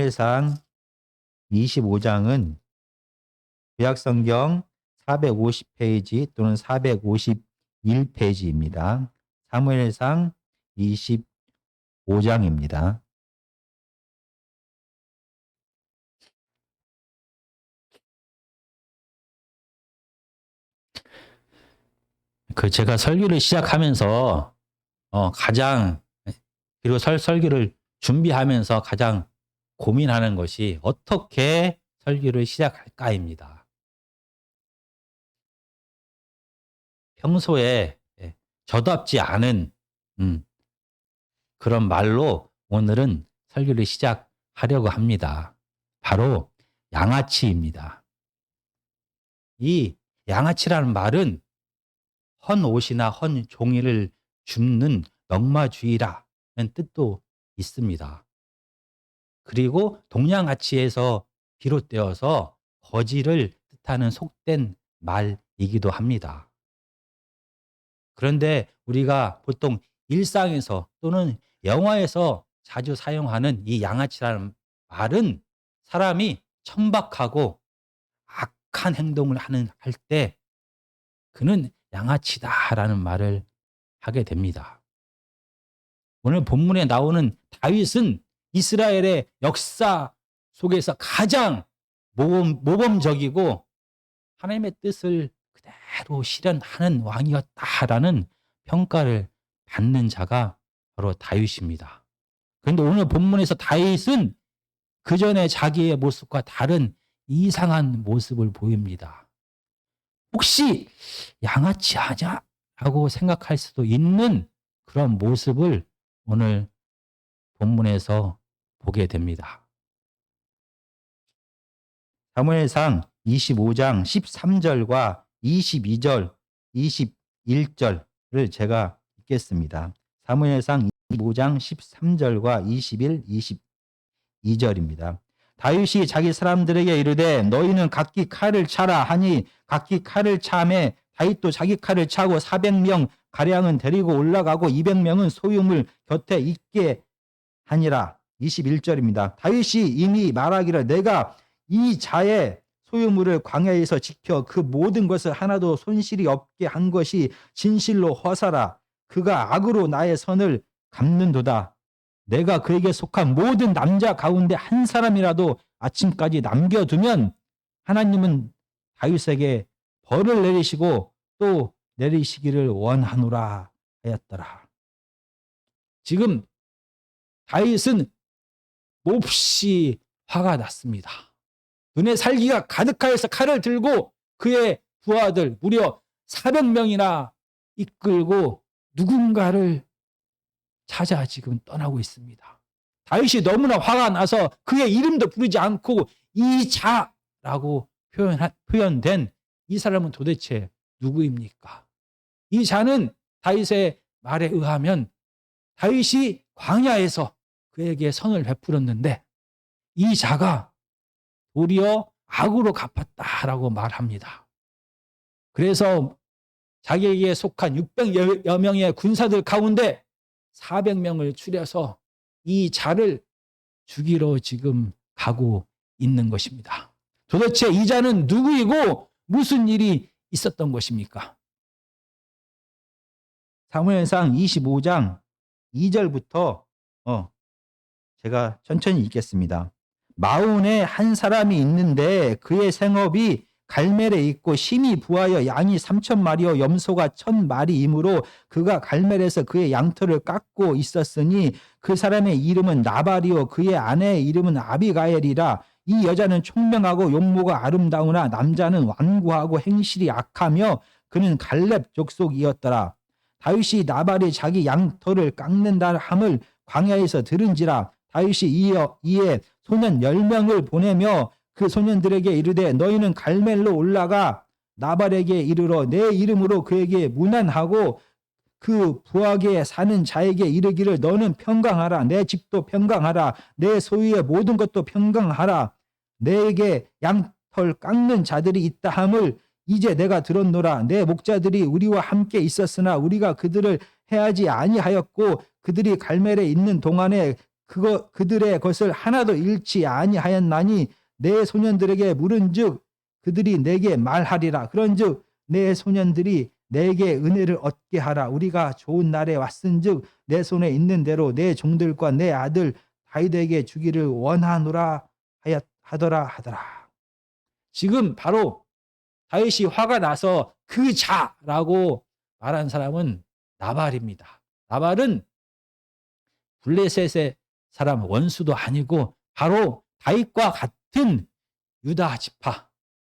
사무엘상 25장은 구약성경 450페이지 또는 451페이지입니다. 사무엘상 25장입니다. 제가 설교를 시작하면서 가장 그리고 설교를 준비하면서 가장 고민하는 것이 어떻게 설교를 시작할까입니다. 평소에 저답지 않은 그런 말로 오늘은 설교를 시작하려고 합니다. 바로 양아치입니다. 이 양아치라는 말은 헌 옷이나 헌 종이를 줍는 넉마주의라는 뜻도 있습니다. 그리고 동양아치에서 비롯되어서 거지를 뜻하는 속된 말이기도 합니다. 그런데 우리가 보통 일상에서 또는 영화에서 자주 사용하는 이 양아치라는 말은 사람이 천박하고 악한 행동을 할 때 그는 양아치다라는 말을 하게 됩니다. 오늘 본문에 나오는 다윗은 이스라엘의 역사 속에서 가장 모범적이고 하나님의 뜻을 그대로 실현하는 왕이었다라는 평가를 받는 자가 바로 다윗입니다. 그런데 오늘 본문에서 다윗은 그 전에 자기의 모습과 다른 이상한 모습을 보입니다. 혹시 양아치 하냐? 라고 생각할 수도 있는 그런 모습을 오늘 본문에서 보게 됩니다. 사무엘상 25장 13절과 22절, 21절을 제가 읽겠습니다. 사무엘상 25장 13절과 21, 22절입니다. 다윗이 자기 사람들에게 이르되 너희는 각기 칼을 차라 하니 각기 칼을 차매 다윗도 자기 칼을 차고 400명 가량은 데리고 올라가고 200명은 소유물 곁에 있게 하니라. 21절입니다. 다윗이 이미 말하기를 내가 이 자의 소유물을 광야에서 지켜 그 모든 것을 하나도 손실이 없게 한 것이 진실로 허사라. 그가 악으로 나의 선을 갚는도다. 내가 그에게 속한 모든 남자 가운데 한 사람이라도 아침까지 남겨두면 하나님은 다윗에게 벌을 내리시고 또 내리시기를 원하노라 하였더라. 지금 다윗은 몹시 화가 났습니다. 눈에 살기가 가득하여서 칼을 들고 그의 부하들 무려 400명이나 이끌고 누군가를 찾아 지금 떠나고 있습니다. 다윗이 너무나 화가 나서 그의 이름도 부르지 않고 이자라고 표현된 이 사람은 도대체 누구입니까? 이 자는 다윗의 말에 의하면 다윗이 광야에서 그에게 선을 베풀었는데 이 자가 도리어 악으로 갚았다라고 말합니다. 그래서 자기에게 속한 600여 명의 군사들 가운데 400명을 추려서 이 자를 죽이러 지금 가고 있는 것입니다. 도대체 이 자는 누구이고 무슨 일이 있었던 것입니까? 사무엘상 25장 2절부터 제가 천천히 읽겠습니다. 마온에 한 사람이 있는데 그의 생업이 갈멜에 있고 심히 부하여 양이 3,000마리요 염소가 1,000마리이므로 그가 갈멜에서 그의 양털을 깎고 있었으니 그 사람의 이름은 나발이요 그의 아내의 이름은 아비가엘이라. 이 여자는 총명하고 용모가 아름다우나 남자는 완고하고 행실이 악하며 그는 갈렙 족속이었더라. 다윗이 나발이 자기 양털을 깎는다 함을 광야에서 들은지라. 다윗이 이에 소년 10명을 보내며 그 소년들에게 이르되 너희는 갈멜로 올라가 나발에게 이르러 내 이름으로 그에게 문안하고 그 부하게 사는 자에게 이르기를 너는 평강하라. 내 집도 평강하라. 내 소유의 모든 것도 평강하라. 내게 양털 깎는 자들이 있다 함을 이제 내가 들었노라. 내 목자들이 우리와 함께 있었으나 우리가 그들을 해하지 아니하였고 그들이 갈멜에 있는 동안에 그들의 것을 하나도 잃지 아니하였나니 내 소년들에게 물은즉 그들이 내게 말하리라. 그런즉 내 소년들이 내게 은혜를 얻게 하라. 우리가 좋은 날에 왔은즉 내 손에 있는 대로 내 종들과 내 아들 다윗에게 주기를 원하노라 하더라. 지금 바로 다윗이 화가 나서 그 자라고 말한 사람은 나발입니다. 나발은 블레셋의 사람 원수도 아니고 바로 다윗과 같은 유다 지파,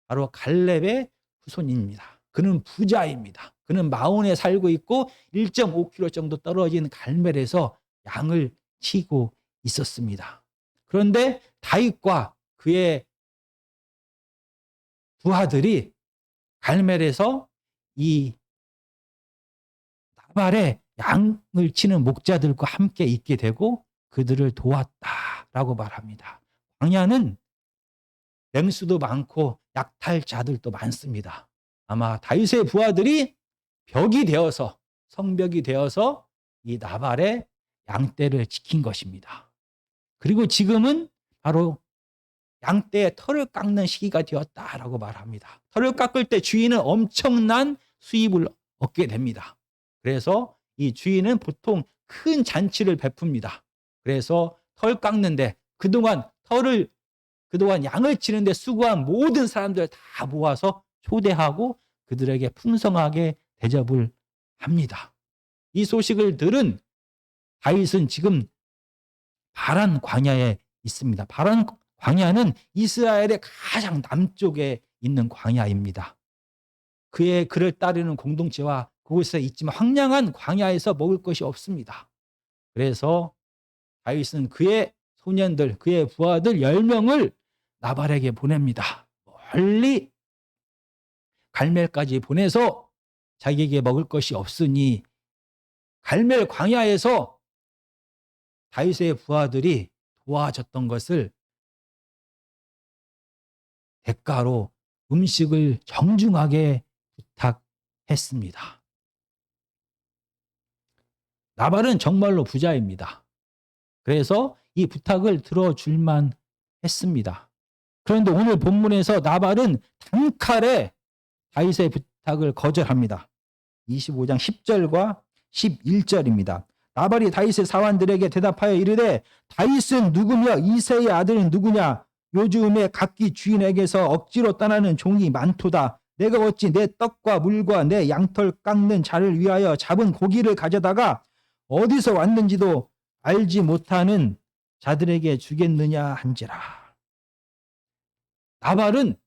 바로 갈렙의 후손입니다. 그는 부자입니다. 그는 마온에 살고 있고 1.5km 정도 떨어진 갈멜에서 양을 치고 있었습니다. 그런데 다윗과 그의 부하들이 갈멜에서 이 나발의 양을 치는 목자들과 함께 있게 되고 그들을 도왔다라고 말합니다. 광야는 맹수도 많고 약탈자들도 많습니다. 아마 다윗의 부하들이 벽이 되어서, 성벽이 되어서 이 나발의 양떼를 지킨 것입니다. 그리고 지금은 바로 양떼의 털을 깎는 시기가 되었다라고 말합니다. 털을 깎을 때 주인은 엄청난 수입을 얻게 됩니다. 그래서 이 주인은 보통 큰 잔치를 베풉니다. 그래서 털 깎는데 그동안 양을 치는데 수고한 모든 사람들 다 모아서 초대하고 그들에게 풍성하게 대접을 합니다. 이 소식을 들은 다윗은 지금 바란 광야에 있습니다. 바란 광야는 이스라엘의 가장 남쪽에 있는 광야입니다. 그의 그를 따르는 공동체와 그곳에 있지만 황량한 광야에서 먹을 것이 없습니다. 그래서 다윗은 그의 소년들, 그의 부하들 10명을 나발에게 보냅니다. 멀리 갈멜까지 보내서 자기에게 먹을 것이 없으니 갈멜 광야에서 다윗의 부하들이 도와줬던 것을 대가로 음식을 정중하게 부탁했습니다. 나발은 정말로 부자입니다. 그래서 이 부탁을 들어줄만 했습니다. 그런데 오늘 본문에서 나발은 단칼에 다윗의 부탁을 거절합니다. 25장 10절과 11절입니다. 나발이 다윗의 사환들에게 대답하여 이르되 다윗은 누구며 이새의 아들은 누구냐? 요즘에 각기 주인에게서 억지로 떠나는 종이 많도다. 내가 어찌 내 떡과 물과 내 양털 깎는 자를 위하여 잡은 고기를 가져다가 어디서 왔는지도 알지 못하는 자들에게 주겠느냐 한지라. 나발은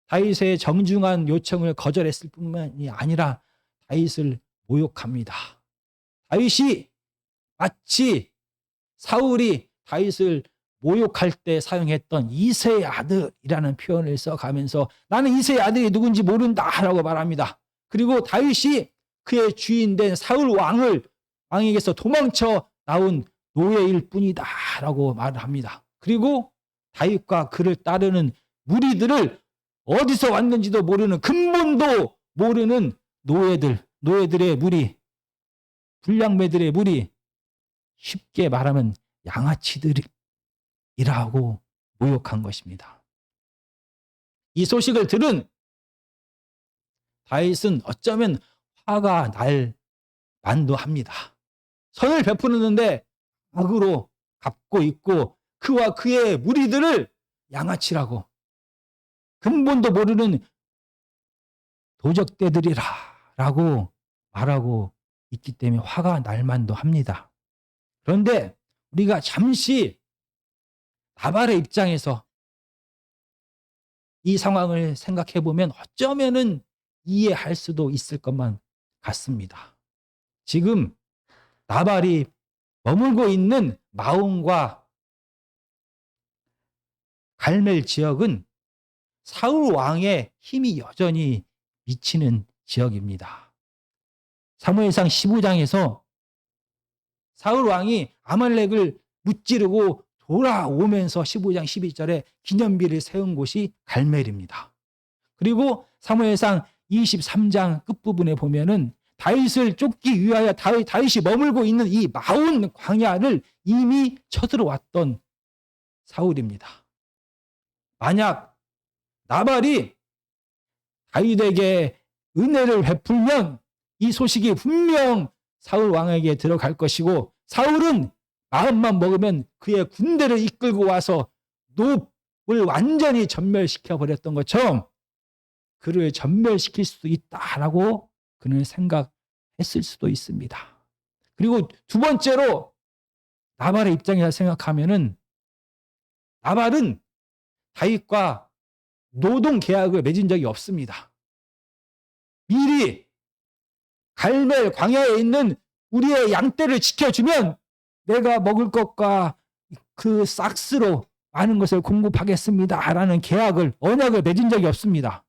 다윗의 정중한 요청을 거절했을 뿐만이 아니라 다윗을 모욕합니다. 다윗이 마치 사울이 다윗을 모욕할 때 사용했던 이새의 아들이라는 표현을 써가면서 나는 이새의 아들이 누군지 모른다라고 말합니다. 그리고 다윗이 그의 주인된 사울 왕에게서 도망쳐 나온 노예일 뿐이다라고 말을 합니다. 그리고 다윗과 그를 따르는 무리들을 어디서 왔는지도 모르는, 근본도 모르는 노예들의 무리, 불량매들의 무리, 쉽게 말하면 양아치들이라고 모욕한 것입니다. 이 소식을 들은 다윗은 어쩌면 화가 날 만도 합니다. 선을 베푸는데 악으로 갚고 있고 그와 그의 무리들을 양아치라고, 근본도 모르는 도적대들이라고 말하고 있기 때문에 화가 날 만도 합니다. 그런데 우리가 잠시 나발의 입장에서 이 상황을 생각해 보면 어쩌면은 이해할 수도 있을 것만 같습니다. 지금 나발이 머물고 있는 마온과 갈멜 지역은 사울 왕의 힘이 여전히 미치는 지역입니다. 사무엘상 15장에서 사울 왕이 아말렉을 무찌르고 돌아오면서 15장 12절에 기념비를 세운 곳이 갈멜입니다. 그리고 사무엘상 23장 끝부분에 보면은 다윗을 쫓기 위하여 다윗이 머물고 있는 이 마온 광야를 이미 쳐들어왔던 사울입니다. 만약 나발이 다윗에게 은혜를 베풀면 이 소식이 분명 사울 왕에게 들어갈 것이고, 사울은 마음만 먹으면 그의 군대를 이끌고 와서 놉을 완전히 전멸시켜 버렸던 것처럼 그를 전멸시킬 수도 있다라고 그는 생각했을 수도 있습니다. 그리고 두 번째로 나발의 입장에서 생각하면은, 나발은 다윗과 노동 계약을 맺은 적이 없습니다. 미리 갈멜 광야에 있는 우리의 양떼를 지켜주면 내가 먹을 것과 그 싹스로 많은 것을 공급하겠습니다 라는 언약을 맺은 적이 없습니다.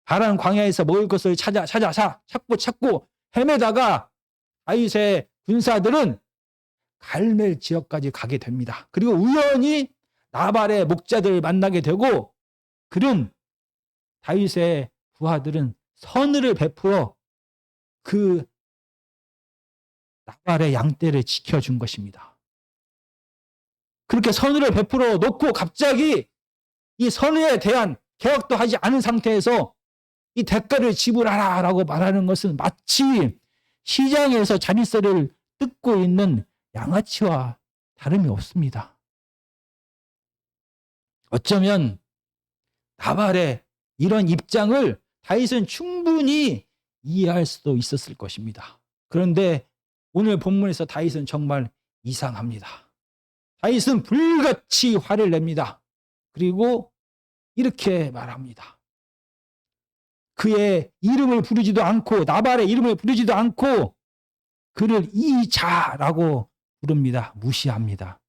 바란 광야에서 먹을 것을 찾고 헤매다가 다윗의 군사들은 갈멜 지역까지 가게 됩니다. 그리고 우연히 나발의 목자들을 만나게 되고, 그는 다윗의 부하들은 선의를 베풀어 그 나발의 양떼를 지켜준 것입니다. 그렇게 선의를 베풀어 놓고 갑자기 이 선의에 대한 계약도 하지 않은 상태에서 이 대가를 지불하라라고 말하는 것은 마치 시장에서 자릿세를 뜯고 있는 양아치와 다름이 없습니다. 어쩌면 나발의 이런 입장을 다윗은 충분히 이해할 수도 있었을 것입니다. 그런데 오늘 본문에서 다윗은 정말 이상합니다. 다윗은 불같이 화를 냅니다. 그리고 이렇게 말합니다. 그의 이름을 부르지도 않고, 나발의 이름을 부르지도 않고 그를 이자라고 부릅니다. 무시합니다.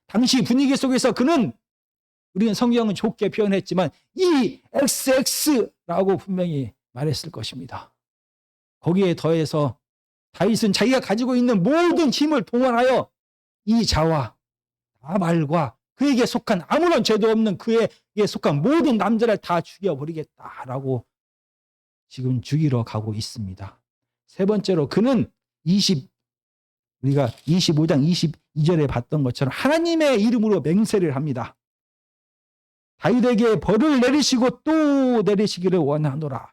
당시 분위기 속에서 그는, 우리는 성경은 좋게 표현했지만 EXX라고 분명히 말했을 것입니다. 거기에 더해서 다윗은 자기가 가지고 있는 모든 힘을 동원하여 이자와 나발과 그에게 속한 아무런 죄도 없는 그에게 속한 모든 남자를 다 죽여버리겠다라고 지금 죽이러 가고 있습니다. 세 번째로 그는 우리가 25장 22절에 봤던 것처럼 하나님의 이름으로 맹세를 합니다. 다윗에게 벌을 내리시고 또 내리시기를 원하노라.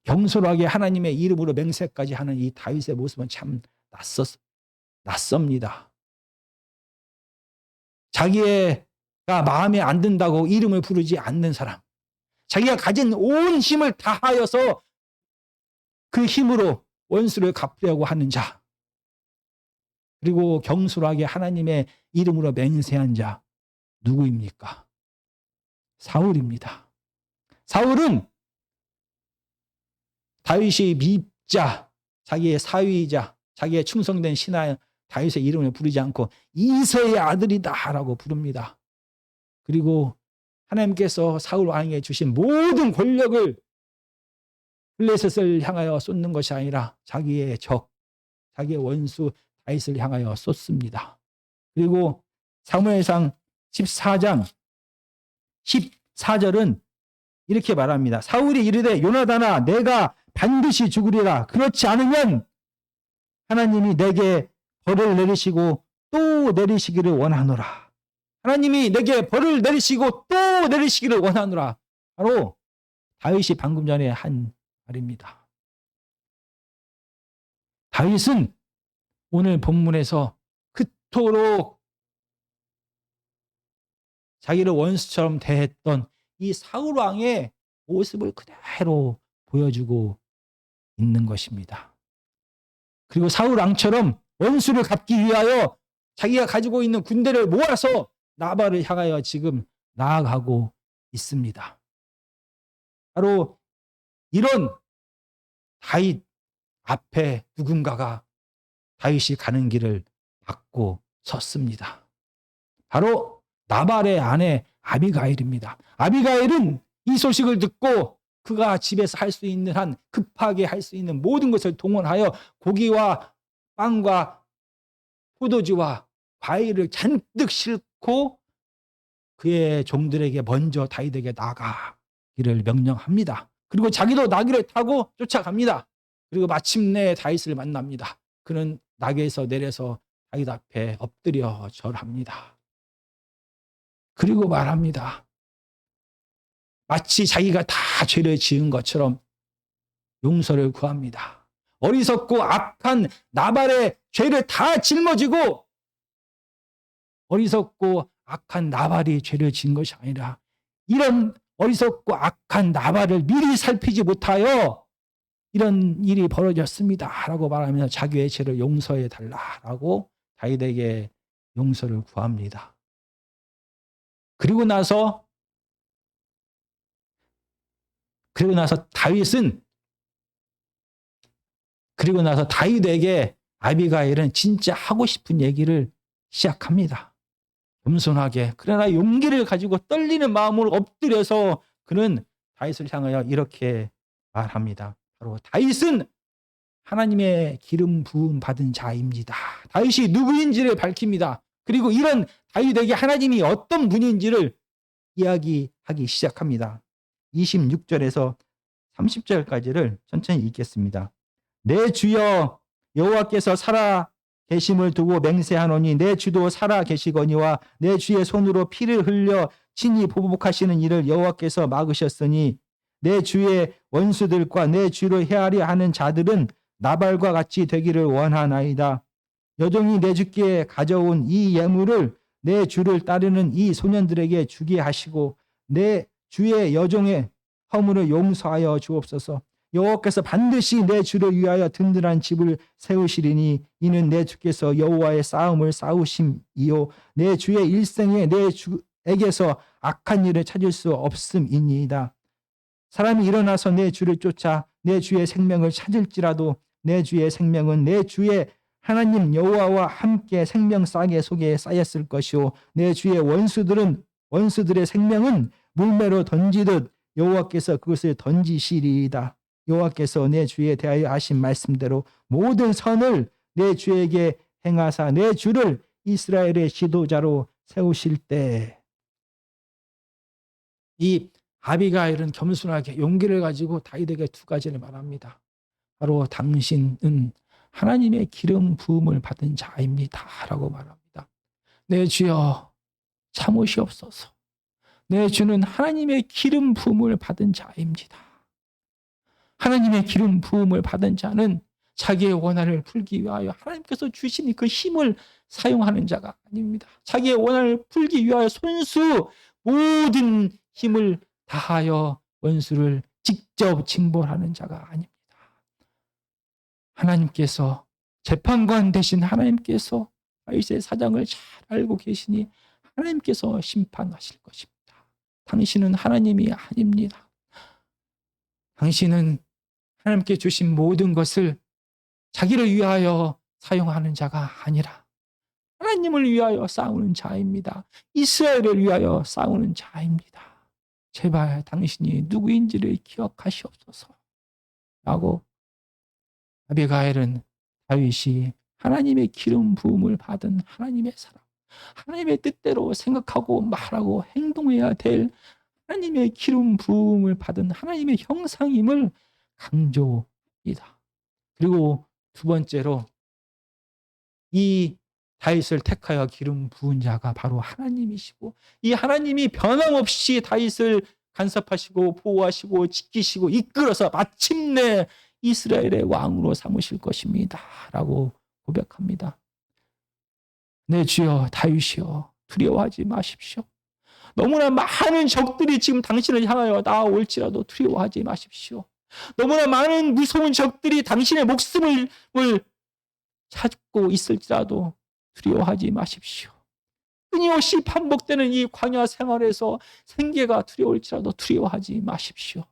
경솔하게 하나님의 이름으로 맹세까지 하는 이 다윗의 모습은 참 낯섭니다. 자기가 마음에 안 든다고 이름을 부르지 않는 사람, 자기가 가진 온 힘을 다하여서 그 힘으로 원수를 갚으려고 하는 자, 그리고 경솔하게 하나님의 이름으로 맹세한 자, 누구입니까? 사울입니다. 사울은 다윗이 밉자, 자기의 사위이자 자기의 충성된 신하 다윗의 이름을 부르지 않고 이새의 아들이다라고 부릅니다. 그리고 하나님께서 사울 왕에게 주신 모든 권력을 블레셋을 향하여 쏟는 것이 아니라 자기의 자기의 원수 다윗을 향하여 쏟습니다. 그리고 사무엘상 14장 14절은 이렇게 말합니다. 사울이 이르되 요나단아 내가 반드시 죽으리라. 그렇지 않으면 하나님이 내게 벌을 내리시고 또 내리시기를 원하노라. 하나님이 내게 벌을 내리시고 또 내리시기를 원하노라. 바로 다윗이 방금 전에 한 말입니다. 다윗은 오늘 본문에서 그토록 자기를 원수처럼 대했던 이 사울 왕의 모습을 그대로 보여주고 있는 것입니다. 그리고 사울 왕처럼 원수를 갚기 위하여 자기가 가지고 있는 군대를 모아서 나발을 향하여 지금 나아가고 있습니다. 바로 이런 다윗 앞에 누군가가 다윗이 가는 길을 막고 섰습니다. 바로 나발의 아내 아비가일입니다. 아비가일은 이 소식을 듣고 그가 집에서 할 수 있는 한, 급하게 할 수 있는 모든 것을 동원하여 고기와 빵과 포도주와 과일을 잔뜩 싣고 그의 종들에게 먼저 다윗에게 나가기를 명령합니다. 그리고 자기도 나귀를 타고 쫓아갑니다. 그리고 마침내 다윗을 만납니다. 그는 낙에서 내려서 다윗 앞에 엎드려 절합니다. 그리고 말합니다. 마치 자기가 다 죄를 지은 것처럼 용서를 구합니다. 어리석고 악한 나발의 죄를 다 짊어지고, 어리석고 악한 나발이 죄를 지은 것이 아니라 이런 어리석고 악한 나발을 미리 살피지 못하여 이런 일이 벌어졌습니다 라고 말하며 자기의 죄를 용서해 달라라고 다윗에게 용서를 구합니다. 그리고 나서 다윗에게 아비가일은 진짜 하고 싶은 얘기를 시작합니다. 겸손하게, 그러나 용기를 가지고 떨리는 마음으로 엎드려서 그는 다윗을 향하여 이렇게 말합니다. 바로 다윗은 하나님의 기름 부음 받은 자입니다. 다윗이 누구인지를 밝힙니다. 그리고 이런 다윗에게 하나님이 어떤 분인지를 이야기하기 시작합니다. 26절에서 30절까지를 천천히 읽겠습니다. 내 주여 여호와께서 살아 계심을 두고 맹세하노니 내 주도 살아 계시거니와 내 주의 손으로 피를 흘려 친히 보복하시는 일을 여호와께서 막으셨으니 내 주의 원수들과 내 주를 헤아려 하는 자들은 나발과 같이 되기를 원하나이다. 여종이 내 주께 가져온 이 예물을 내 주를 따르는 이 소년들에게 주게 하시고 내 주의 여종의 허물을 용서하여 주옵소서. 여호와께서 반드시 내 주를 위하여 든든한 집을 세우시리니 이는 내 주께서 여호와의 싸움을 싸우심이요 내 주의 일생에 내 주에게서 악한 일을 찾을 수 없음이니이다. 사람이 일어나서 내 주를 쫓아 내 주의 생명을 찾을지라도 내 주의 생명은 내 주의 하나님 여호와와 함께 생명 싸개 속에 쌓였을 것이요 내 주의 원수들의 생명은 물매로 던지듯 여호와께서 그것을 던지시리이다. 여호와께서 내 주에 대하여 하신 말씀대로 모든 선을 내 주에게 행하사 내 주를 이스라엘의 지도자로 세우실 때, 이 아비가일은 겸손하게 용기를 가지고 다윗에게 두 가지를 말합니다. 바로 당신은 하나님의 기름 부음을 받은 자입니다 라고 말합니다. 내 주여 참으시옵소서. 내 주는 하나님의 기름 부음을 받은 자입니다. 하나님의 기름 부음을 받은 자는 자기의 원한을 풀기 위하여 하나님께서 주신 그 힘을 사용하는 자가 아닙니다. 자기의 원한을 풀기 위하여 손수 모든 힘을 다하여 원수를 직접 징벌하는 자가 아닙니다. 하나님께서, 재판관 되신 하나님께서 다윗의 사정을 잘 알고 계시니 하나님께서 심판하실 것입니다. 당신은 하나님이 아닙니다. 당신은 하나님께 주신 모든 것을 자기를 위하여 사용하는 자가 아니라 하나님을 위하여 싸우는 자입니다. 이스라엘을 위하여 싸우는 자입니다. 제발 당신이 누구인지를 기억하시옵소서 라고 아비가일은 다윗이 하나님의 기름 부음을 받은 하나님의 사람, 하나님의 뜻대로 생각하고 말하고 행동해야 될 하나님의 기름 부음을 받은 하나님의 형상임을 강조합니다. 그리고 두 번째로 이 다윗을 택하여 기름 부은 자가 바로 하나님이시고, 이 하나님이 변함없이 다윗을 간섭하시고 보호하시고 지키시고 이끌어서 마침내 이스라엘의 왕으로 삼으실 것입니다 라고 고백합니다. 내 주여 다윗이여 두려워하지 마십시오. 너무나 많은 적들이 지금 당신을 향하여 나아올지라도 두려워하지 마십시오. 너무나 많은 무서운 적들이 당신의 목숨을 찾고 있을지라도 두려워하지 마십시오. 끊임없이 반복되는 이 광야 생활에서 생계가 두려울지라도 두려워하지 마십시오.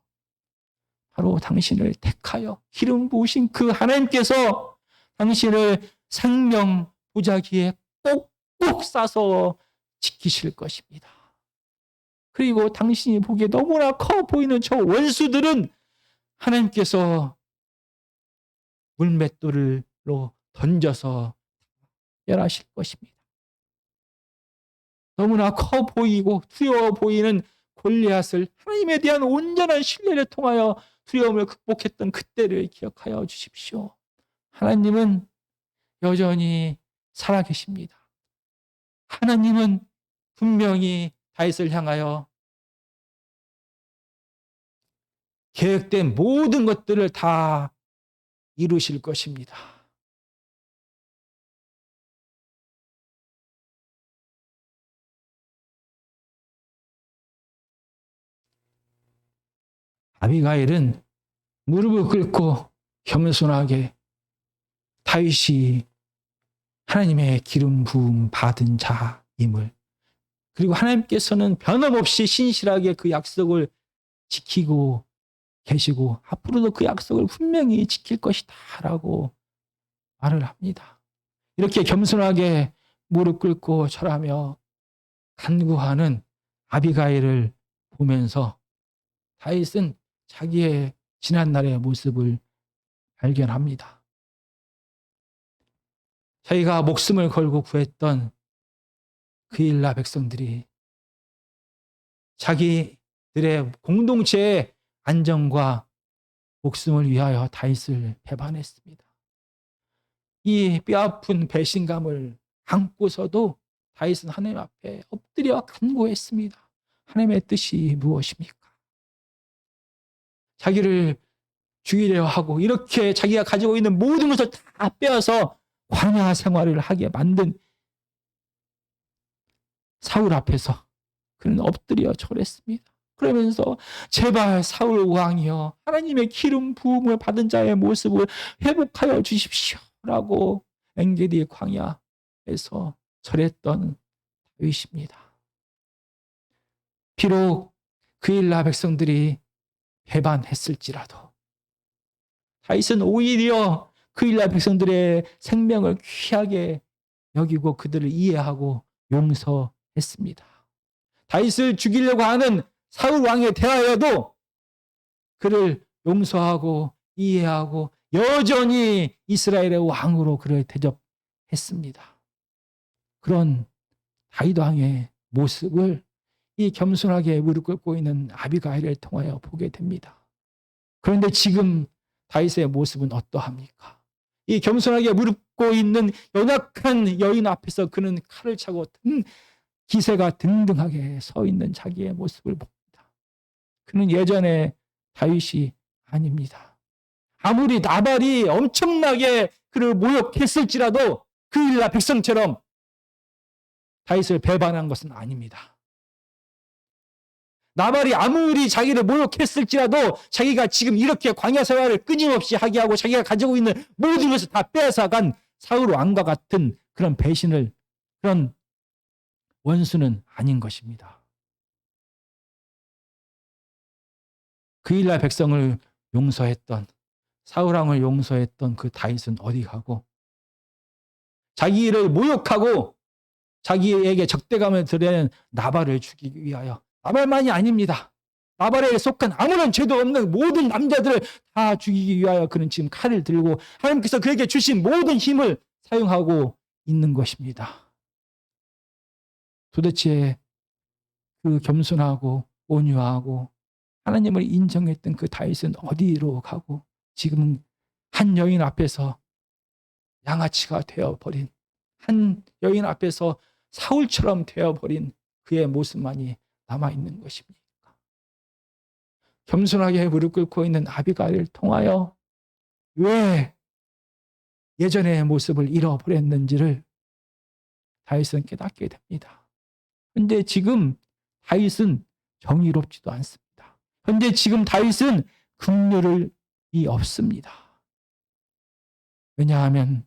바로 당신을 택하여 기름 부으신 그 하나님께서 당신을 생명 보자기에 꼭꼭 싸서 지키실 것입니다. 그리고 당신이 보기에 너무나 커 보이는 저 원수들은 하나님께서 물맷돌로 던져서 멸하실 것입니다. 너무나 커 보이고 두려워 보이는 골리앗을 하나님에 대한 온전한 신뢰를 통하여 두려움을 극복했던 그때를 기억하여 주십시오. 하나님은 여전히 살아계십니다. 하나님은 분명히 다윗을 향하여 계획된 모든 것들을 다 이루실 것입니다. 아비가일은 무릎을 꿇고 겸손하게 다윗이 하나님의 기름 부음 받은 자임을, 그리고 하나님께서는 변함없이 신실하게 그 약속을 지키고 계시고 앞으로도 그 약속을 분명히 지킬 것이다 라고 말을 합니다. 이렇게 겸손하게 무릎 꿇고 절하며 간구하는 아비가일을 보면서 다윗은 자기의 지난날의 모습을 발견합니다. 자기가 목숨을 걸고 구했던 그일라 백성들이 자기들의 공동체의 안정과 목숨을 위하여 다윗을 배반했습니다. 이 뼈아픈 배신감을 안고서도 다윗은 하나님 앞에 엎드려 간구했습니다. 하나님의 뜻이 무엇입니까? 자기를 죽이려 하고 이렇게 자기가 가지고 있는 모든 것을 다 빼앗아 광야 생활을 하게 만든 사울 앞에서 그는 엎드려 절했습니다. 그러면서 제발 사울 왕이여 하나님의 기름 부음을 받은 자의 모습을 회복하여 주십시오라고 엔게디 광야에서 절했던 다윗입니다. 비록 그일라 백성들이 배반했을지라도 다윗은 오히려 그일라 백성들의 생명을 귀하게 여기고 그들을 이해하고 용서했습니다. 다윗을 죽이려고 하는 사울 왕에 대하여도 그를 용서하고 이해하고 여전히 이스라엘의 왕으로 그를 대접했습니다. 그런 다윗 왕의 모습을 이 겸손하게 무릎 꿇고 있는 아비가일을 통하여 보게 됩니다. 그런데 지금 다윗의 모습은 어떠합니까? 이 겸손하게 무릎 꿇고 있는 연약한 여인 앞에서 그는 칼을 차고 기세가 등등하게 서 있는 자기의 모습을 봅니다. 그는 예전의 다윗이 아닙니다. 아무리 나발이 엄청나게 그를 모욕했을지라도 그일라 백성처럼 다윗을 배반한 것은 아닙니다. 나발이 아무리 자기를 모욕했을지라도 자기가 지금 이렇게 광야 생활을 끊임없이 하게 하고 자기가 가지고 있는 모든 것을 다 빼앗아간 사울 왕과 같은 그런 배신을, 그런 원수는 아닌 것입니다. 그일라 백성을 용서했던, 사울 왕을 용서했던 그 다윗은 어디 가고 자기를 모욕하고 자기에게 적대감을 드러내는 나발을 죽이기 위하여, 나발만이 아닙니다. 나발에 속한 아무런 죄도 없는 모든 남자들을 다 죽이기 위하여 그는 지금 칼을 들고 하나님께서 그에게 주신 모든 힘을 사용하고 있는 것입니다. 도대체 그 겸손하고 온유하고 하나님을 인정했던 그 다윗은 어디로 가고 지금은 한 여인 앞에서 양아치가 되어버린, 한 여인 앞에서 사울처럼 되어버린 그의 모습만이 남아있는 것입니까? 겸손하게 무릎 꿇고 있는 아비가일을 통하여 왜 예전의 모습을 잃어버렸는지를 다윗은 깨닫게 됩니다. 그런데 지금 다윗은 정의롭지도 않습니다. 그런데 지금 다윗은 긍휼이 없습니다. 왜냐하면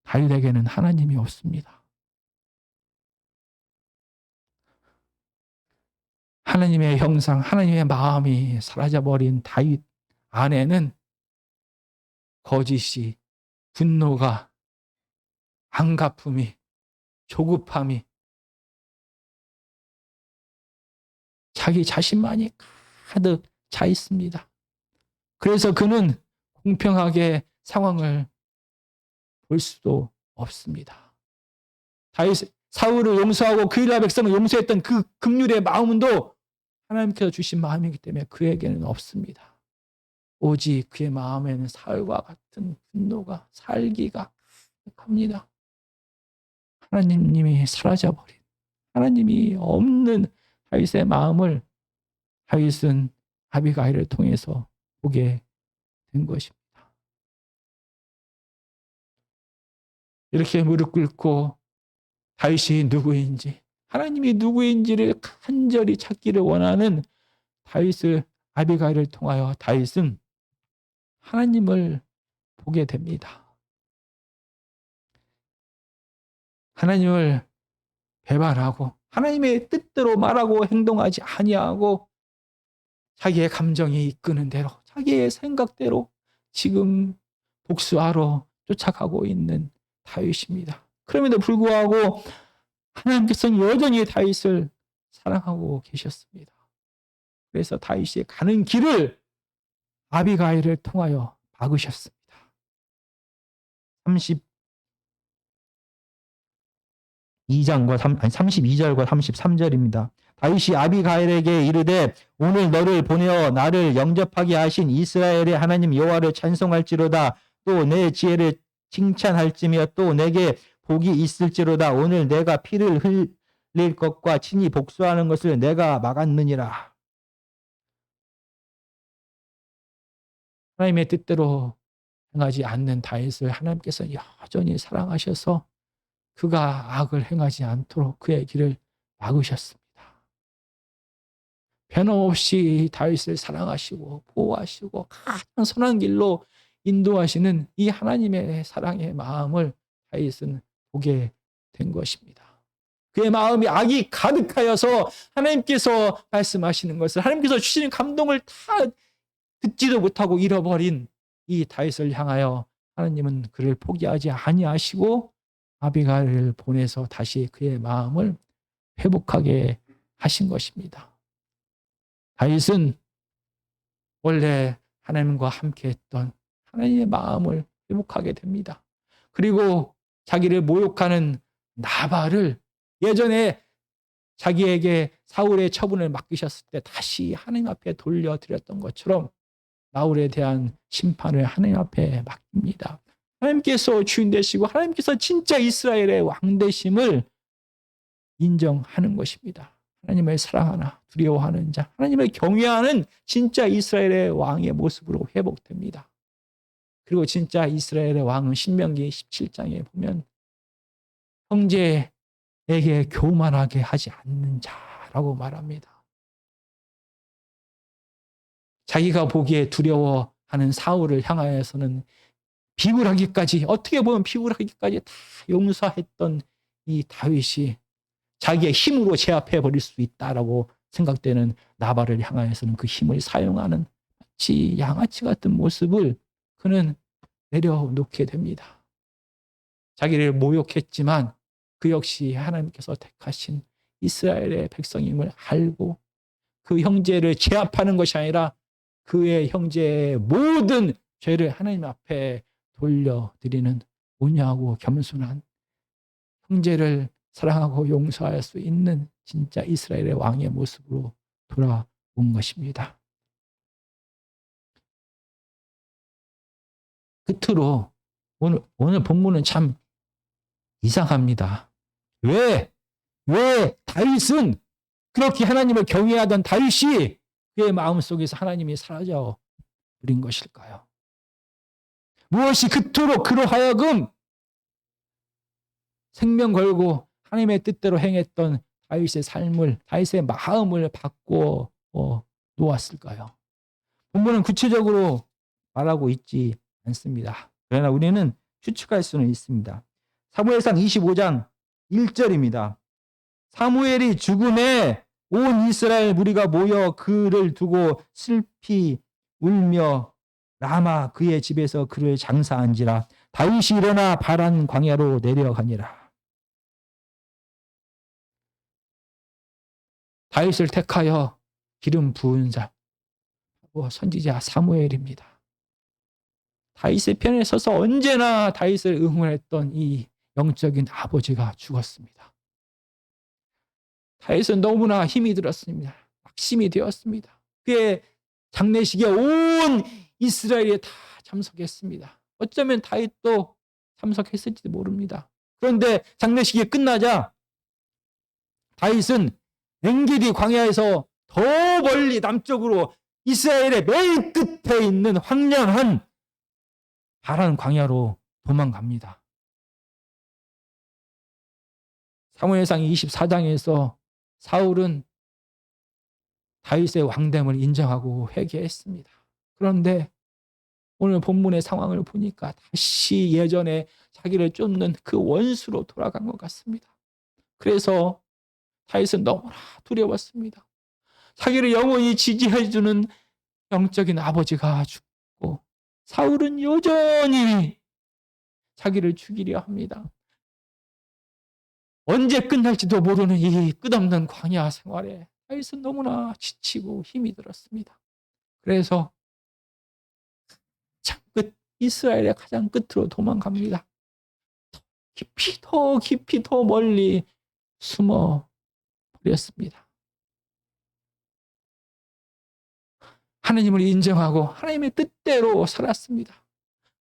다윗에게는 하나님이 없습니다. 하나님의 형상, 하나님의 마음이 사라져버린 다윗 안에는 거짓이, 분노가, 안갚음이, 조급함이, 자기 자신만이 가득 차 있습니다. 그래서 그는 공평하게 상황을 볼 수도 없습니다. 다윗, 사울을 용서하고 그일라 백성을 용서했던 그 긍휼의 마음도 하나님께서 주신 마음이기 때문에 그에게는 없습니다. 오직 그의 마음에는 사울과 같은 분노가 살기가 합니다. 하나님이 사라져버린, 하나님이 없는 다윗의 마음을 다윗은 아비가일을 통해서 보게 된 것입니다. 이렇게 무릎 꿇고 다윗이 누구인지, 하나님이 누구인지를 간절히 찾기를 원하는 다윗을, 아비가일을 통하여 다윗은 하나님을 보게 됩니다. 하나님을 배반하고 하나님의 뜻대로 말하고 행동하지 아니하고 자기의 감정이 이끄는 대로, 자기의 생각대로 지금 복수하러 쫓아가고 있는 다윗입니다. 그럼에도 불구하고 하나님께서는 여전히 다윗을 사랑하고 계셨습니다. 그래서 다윗이 가는 길을 아비가일을 통하여 막으셨습니다. 32절과 33절입니다. 다윗이 아비가일에게 이르되 오늘 너를 보내어 나를 영접하게 하신 이스라엘의 하나님 여호와를 찬송할지로다. 또 내 지혜를 칭찬할지며 또 내게 복이 있을지로다. 오늘 내가 피를 흘릴 것과 친히 복수하는 것을 내가 막았느니라. 하나님의 뜻대로 행하지 않는 다윗을 하나님께서 여전히 사랑하셔서 그가 악을 행하지 않도록 그의 길을 막으셨습니다. 변함없이 다윗을 사랑하시고 보호하시고 가장 선한 길로 인도하시는 이 하나님의 사랑의 마음을 다윗은 보게 된 것입니다. 그의 마음이 악이 가득하여서 하나님께서 말씀하시는 것을, 하나님께서 주시는 감동을 다 듣지도 못하고 잃어버린 이 다윗을 향하여 하나님은 그를 포기하지 아니하시고 아비가일을 보내서 다시 그의 마음을 회복하게 하신 것입니다. 다윗은 원래 하나님과 함께했던 하나님의 마음을 회복하게 됩니다. 그리고 자기를 모욕하는 나발을 예전에 자기에게 사울의 처분을 맡기셨을 때 다시 하나님 앞에 돌려드렸던 것처럼 나울에 대한 심판을 하나님 앞에 맡깁니다. 하나님께서 주인 되시고 하나님께서 진짜 이스라엘의 왕 되심을 인정하는 것입니다. 하나님을 사랑하나 두려워하는 자, 하나님을 경외하는 진짜 이스라엘의 왕의 모습으로 회복됩니다. 그리고 진짜 이스라엘의 왕은 신명기 17장에 보면 형제에게 교만하게 하지 않는 자라고 말합니다. 자기가 보기에 두려워하는 사울을 향하여서는 비굴하기까지, 어떻게 보면 비굴하기까지 다 용서했던 이 다윗이 자기의 힘으로 제압해 버릴 수 있다라고 생각되는 나발을 향하여서는 그 힘을 사용하는 마치 양아치 같은 모습을 그는 내려놓게 됩니다. 자기를 모욕했지만 그 역시 하나님께서 택하신 이스라엘의 백성임을 알고 그 형제를 제압하는 것이 아니라 그의 형제의 모든 죄를 하나님 앞에 돌려드리는 온유하고 겸손한, 형제를 사랑하고 용서할 수 있는 진짜 이스라엘의 왕의 모습으로 돌아온 것입니다. 끝으로 오늘 본문은 참 이상합니다. 왜 다윗은, 그렇게 하나님을 경외하던 다윗이 그의 마음속에서 하나님이 사라져 버린 것일까요? 무엇이 그토록 그로 하여금 생명 걸고 하나님의 뜻대로 행했던 다윗의 삶을, 다윗의 마음을 바꾸어 놓았을까요? 본문은 구체적으로 말하고 있지 않습니다. 그러나 우리는 추측할 수는 있습니다. 사무엘상 25장 1절입니다. 사무엘이 죽음에 온 이스라엘 무리가 모여 그를 두고 슬피 울며 라마 그의 집에서 그를 장사한지라. 다윗이 일어나 바란 광야로 내려가니라. 다윗을 택하여 기름 부은 자, 선지자 사무엘입니다. 다윗의 편에 서서 언제나 다윗을 응원했던 이 영적인 아버지가 죽었습니다. 다윗은 너무나 힘이 들었습니다. 낙심이 되었습니다. 그의 장례식에 온 이스라엘이 다 참석했습니다. 어쩌면 다윗도 참석했을지도 모릅니다. 그런데 장례식이 끝나자 다윗은 엔게디 광야에서 더 멀리 남쪽으로 이스라엘의 맨 끝에 있는 황량한 바란 광야로 도망갑니다. 사무엘상 24장에서 사울은 다윗의 왕됨을 인정하고 회개했습니다. 그런데 오늘 본문의 상황을 보니까 다시 예전에 자기를 쫓는 그 원수로 돌아간 것 같습니다. 그래서 다윗은 너무나 두려웠습니다. 자기를 영원히 지지해주는 영적인 아버지가 죽고 사울은 여전히 자기를 죽이려 합니다. 언제 끝날지도 모르는 이 끝없는 광야 생활에 다윗은 너무나 지치고 힘이 들었습니다. 그래서 이스라엘의 가장 끝으로 도망갑니다. 더 깊이 더 멀리 숨어 버렸습니다. 하나님을 인정하고 하나님의 뜻대로 살았습니다.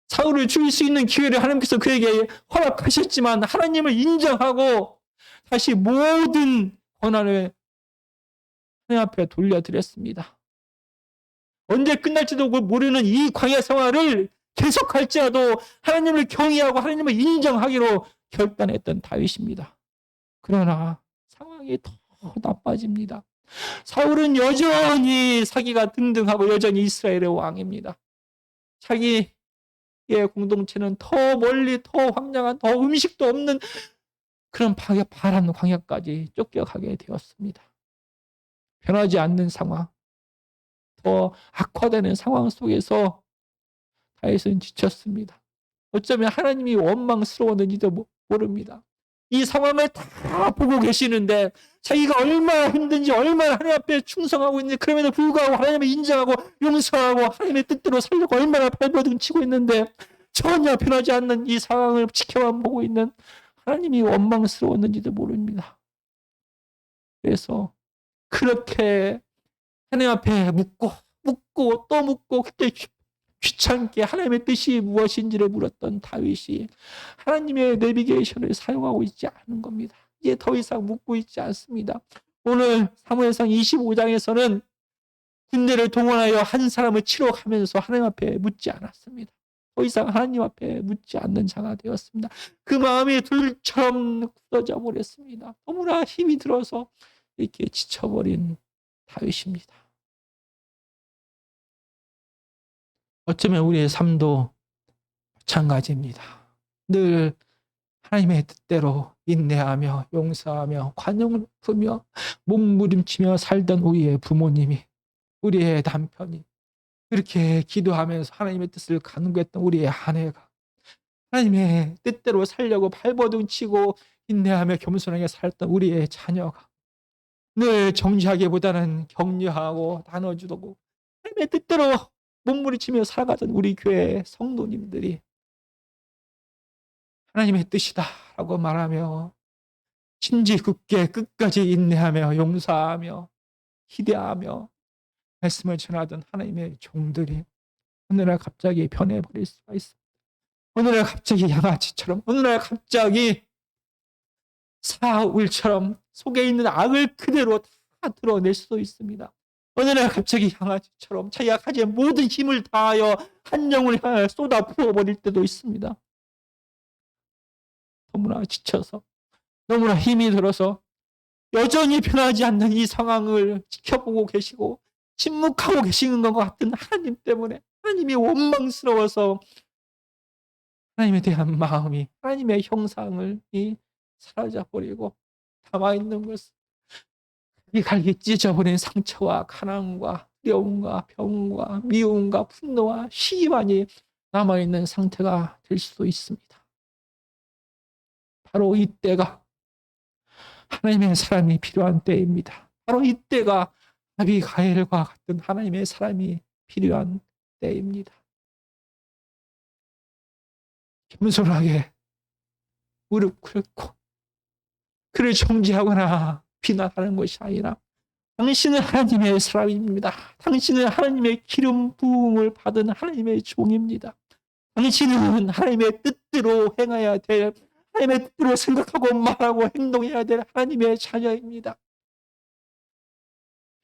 사울을 죽일 수 있는 기회를 하나님께서 그에게 허락하셨지만 하나님을 인정하고 다시 모든 권한을 하나님 앞에 돌려드렸습니다. 언제 끝날지도 모르는 이 광야 생활을 계속할지라도 하나님을 경외하고 하나님을 인정하기로 결단했던 다윗입니다. 그러나 상황이 더 나빠집니다. 사울은 여전히 사기가 등등하고 여전히 이스라엘의 왕입니다. 자기의 공동체는 더 멀리 더 황량한 더 음식도 없는 그런 파란 광야까지 쫓겨가게 되었습니다. 변하지 않는 상황, 더 악화되는 상황 속에서 다윗은 지쳤습니다. 어쩌면 하나님이 원망스러웠는지도 모릅니다. 이 상황을 다 보고 계시는데 자기가 얼마나 힘든지 얼마나 하나님 앞에 충성하고 있는지 그럼에도 불구하고 하나님을 인정하고 용서하고 하나님의 뜻대로 살려고 얼마나 발버둥 치고 있는데 전혀 변하지 않는 이 상황을 지켜만 보고 있는 하나님이 원망스러웠는지도 모릅니다. 그래서 그렇게 하나님 앞에 묻고 또 묻고 그때 귀찮게 하나님의 뜻이 무엇인지를 물었던 다윗이 하나님의 내비게이션을 사용하고 있지 않은 겁니다. 이제 더 이상 묻고 있지 않습니다. 오늘 사무엘상 25장에서는 군대를 동원하여 한 사람을 치러 가면서 하나님 앞에 묻지 않았습니다. 더 이상 하나님 앞에 묻지 않는 자가 되었습니다. 그 마음이 돌처럼 굳어져 버렸습니다. 너무나 힘이 들어서 이렇게 지쳐버린 다윗입니다. 어쩌면 우리의 삶도 마찬가지입니다. 늘 하나님의 뜻대로 인내하며 용서하며 관용을 베푸며 몸부림치며 살던 우리의 부모님이 우리의 남편이 그렇게 기도하면서 하나님의 뜻을 간구했던 우리의 아내가 하나님의 뜻대로 살려고 발버둥 치고 인내하며 겸손하게 살던 우리의 자녀가 늘 정죄하기보다는 격려하고 나눠주고 하나님의 뜻대로 몸부림치며 살아가던 우리 교회 성도님들이 하나님의 뜻이다라고 말하며 심지 굳게 끝까지 인내하며 용서하며 기대하며 말씀을 전하던 하나님의 종들이 어느 날 갑자기 변해버릴 수가 있습니다. 어느 날 갑자기 양아치처럼 어느 날 갑자기 사울처럼 속에 있는 악을 그대로 다 드러낼 수도 있습니다. 어느 날 갑자기 양아치처럼 자기가 가진 모든 힘을 다하여 한 영을 향해 쏟아 부어버릴 때도 있습니다. 너무나 지쳐서 너무나 힘이 들어서 여전히 변하지 않는 이 상황을 지켜보고 계시고 침묵하고 계시는 것 같은 하나님 때문에 하나님이 원망스러워서 하나님에 대한 마음이 하나님의 형상을 사라져버리고 남아있는 것은 이 갈기 찢어버린 상처와 가난과 두려움과 병과 미움과 분노와 시기만이 남아있는 상태가 될 수도 있습니다. 바로 이때가 하나님의 사람이 필요한 때입니다. 바로 이때가 아비가일과 같은 하나님의 사람이 필요한 때입니다. 겸손하게 무릎 꿇고 그를 정죄하거나 비난하는 것이 아니라 당신은 하나님의 사람입니다. 당신은 하나님의 기름 부음을 받은 하나님의 종입니다. 당신은 하나님의 뜻대로 행해야 될, 하나님의 뜻대로 생각하고 말하고 행동해야 될 하나님의 자녀입니다.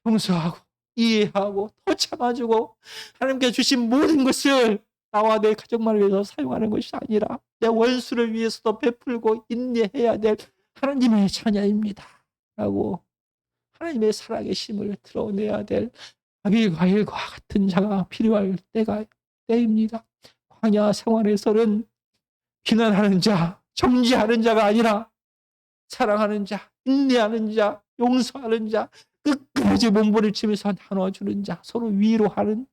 용서하고 이해하고 더 참아주고 하나님께 주신 모든 것을 나와 내 가족만을 위해서 사용하는 것이 아니라 내 원수를 위해서도 베풀고 인내해야 될 하나님의 자녀입니다. 라고 하나님의 살아계심을 드러내야 될 아비가일과 같은 자가 필요할 때입니다. 광야 생활에서는 비난하는 자, 정죄하는 자가 아니라 사랑하는 자, 인내하는 자, 용서하는 자, 끝까지 몸부림치면서 나눠주는 자, 서로 위로하는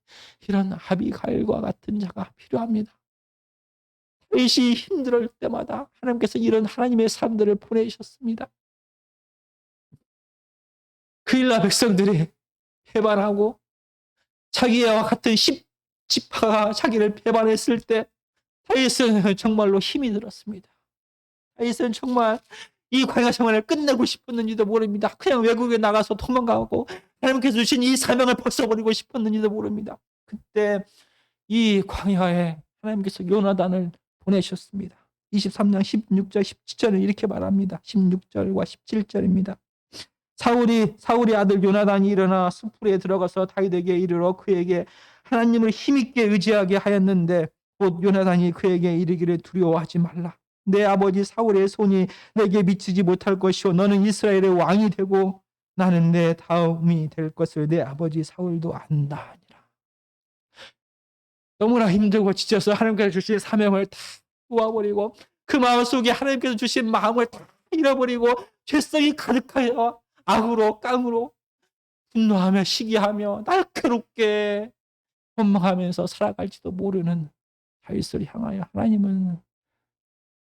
이런 아비가일과 같은 자가 필요합니다. 다윗이 힘들 때마다 하나님께서 이런 하나님의 사람들을 보내셨습니다. 그일라 백성들이 배반하고 자기와 같은 10지파가 자기를 배반했을 때 다윗은 정말로 힘이 들었습니다. 다윗은 정말 이 광야 생활을 끝내고 싶었는지도 모릅니다. 그냥 외국에 나가서 도망가고 하나님께서 주신 이 사명을 벗어버리고 싶었는지도 모릅니다. 그때 이 광야에 하나님께서 요나단을 보내셨습니다. 23장 16절 17절은 이렇게 말합니다. 16절과 17절입니다. 사울이 아들 요나단이 일어나 숲풀에 들어가서 다윗에게 이르러 그에게 하나님을 힘있게 의지하게 하였는데 곧 요나단이 그에게 이르기를 두려워하지 말라. 내 아버지 사울의 손이 내게 미치지 못할 것이요 너는 이스라엘의 왕이 되고 나는 내 다음이 될 것을 내 아버지 사울도 안다 하니라. 너무나 힘들고 지쳐서 하나님께서 주신 사명을 다 놓아버리고 그 마음속에 하나님께서 주신 마음을 다 잃어버리고 죄성이 가득하여 악으로 깡으로 분노하며 시기하며 날카롭게 원망하면서 살아갈지도 모르는 다윗을 향하여 하나님은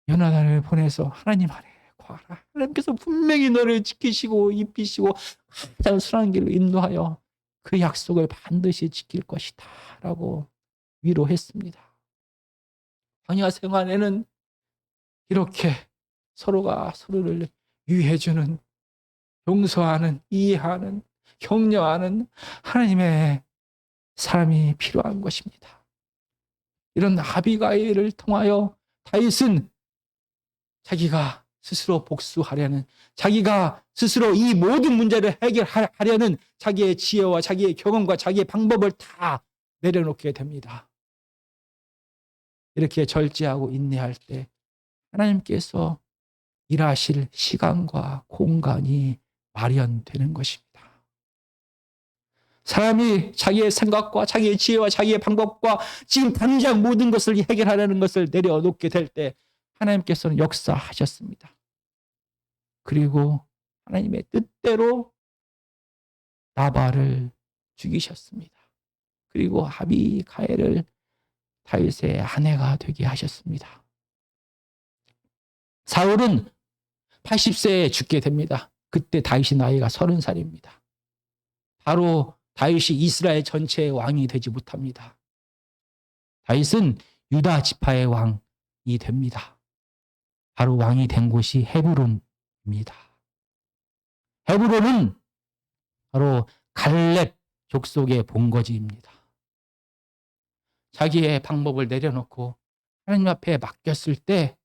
요나단을 보내서 하나님 아래 구하라. 하나님께서 분명히 너를 지키시고 입히시고 가장 선한 길로 인도하여 그 약속을 반드시 지킬 것이다 라고 위로했습니다. 광야 생활에는 이렇게 서로가 서로를 위해주는, 용서하는, 이해하는, 격려하는 하나님의 사람이 필요한 것입니다. 이런 아비가일을 통하여 다윗은 자기가 스스로 복수하려는, 자기가 스스로 이 모든 문제를 해결하려는 자기의 지혜와 자기의 경험과 자기의 방법을 다 내려놓게 됩니다. 이렇게 절제하고 인내할 때 하나님께서 일하실 시간과 공간이 마련되는 것입니다. 사람이 자기의 생각과 자기의 지혜와 자기의 방법과 지금 당장 모든 것을 해결하려는 것을 내려놓게 될 때 하나님께서는 역사하셨습니다. 그리고 하나님의 뜻대로 나발을 죽이셨습니다. 그리고 아비가일을 다윗의 아내가 되게 하셨습니다. 사울은 80세에 죽게 됩니다. 그때 다윗의 나이가 30살입니다. 바로 다윗이 이스라엘 전체의 왕이 되지 못합니다. 다윗은 유다 지파의 왕이 됩니다. 바로 왕이 된 곳이 헤브론입니다. 헤브론은 바로 갈렙 족속의 본거지입니다. 자기의 방법을 내려놓고 하나님 앞에 맡겼을 때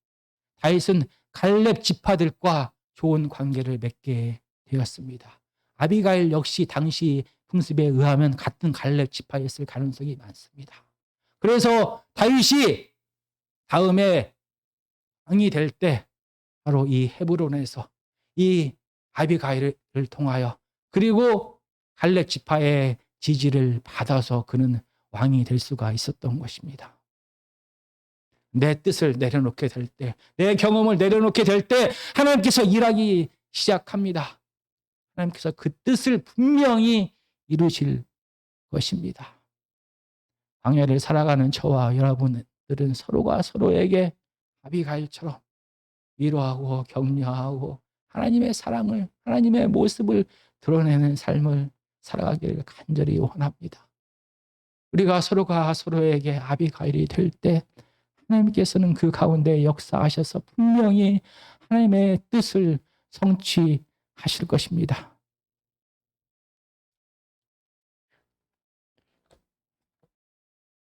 다윗은 갈렙 지파들과 좋은 관계를 맺게 되었습니다. 아비가일 역시 당시 풍습에 의하면 같은 갈렙 지파였을 가능성이 많습니다. 그래서 다윗이 다음에 왕이 될 때 바로 이 헤브론에서 이 아비가일을 통하여 그리고 갈렙 지파의 지지를 받아서 그는 왕이 될 수가 있었던 것입니다. 내 뜻을 내려놓게 될 때, 내 경험을 내려놓게 될 때 하나님께서 일하기 시작합니다. 하나님께서 그 뜻을 분명히 이루실 것입니다. 광야를 살아가는 저와 여러분들은 서로가 서로에게 아비가일처럼 위로하고 격려하고 하나님의 사랑을, 하나님의 모습을 드러내는 삶을 살아가기를 간절히 원합니다. 우리가 서로가 서로에게 아비가일이 될 때 하나님께서는 그 가운데 역사하셔서 분명히 하나님의 뜻을 성취하실 것입니다.